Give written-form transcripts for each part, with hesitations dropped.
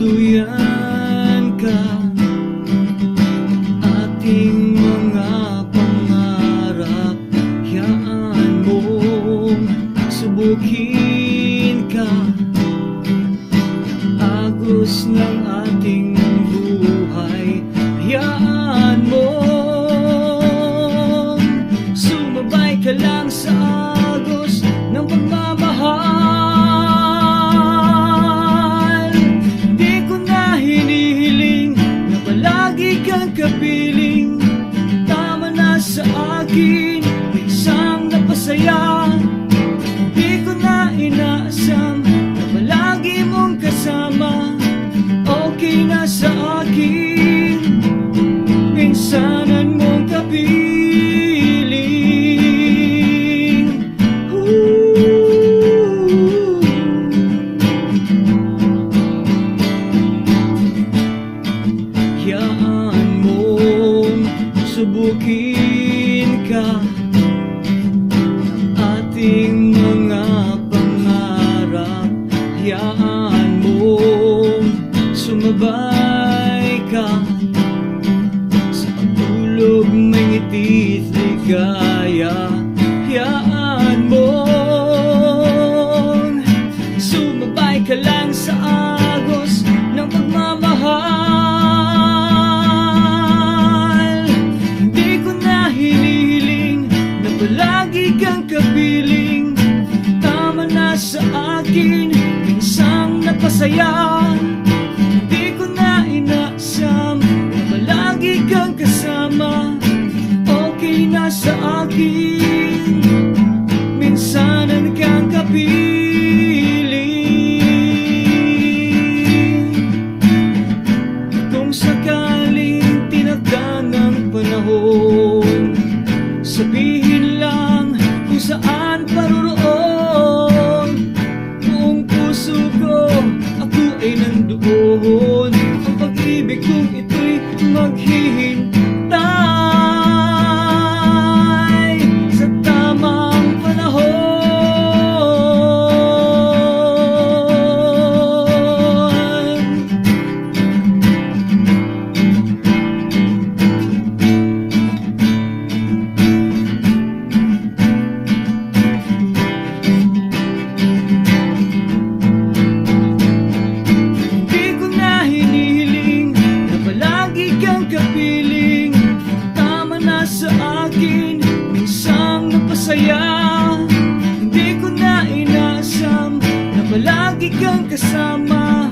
tuluyan ka. Ating mga pangarap, hayaan mong subukin ka. Agos ng ating buhay, hayaan mong sumabay ka lang sa agos ng pagmamahal. Di ko na hinihiling na palagi kang kapiling. Tama na sa akin, isang napasaya. Di ko na inaasam na palagi mong kasama. Okay na sa akin, minsanan mong kapiling. Hayaan mong subukin ka. Ating mga pangarap, hayaan mong sumabay ka. Sa pagtulog may ngiti't ligaya, hayaan mong sumabay ka lang sa agos ng pagmamahal. Hindi ko na hinihiling na palagi kang kapiling. Tama na sa akin, minsang napasaya. Hindi ko na inaasam na palagi kang kasama. Okay na sa akin, minsanan kang kapiling. Kung sakaling tinagdang ang panahon, sabihin lang kung saan paroroon. Buong puso ko, ako ay nandoon. Ang pag-ibig kong ito'y maghihintay sa tamang panahon. Di ko na hinihiling na palagi kang kapiling. Tama na sa akin, minsang napasaya. Hindi ko na inaasam na palagi kang kasama.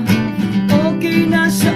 Okay na sa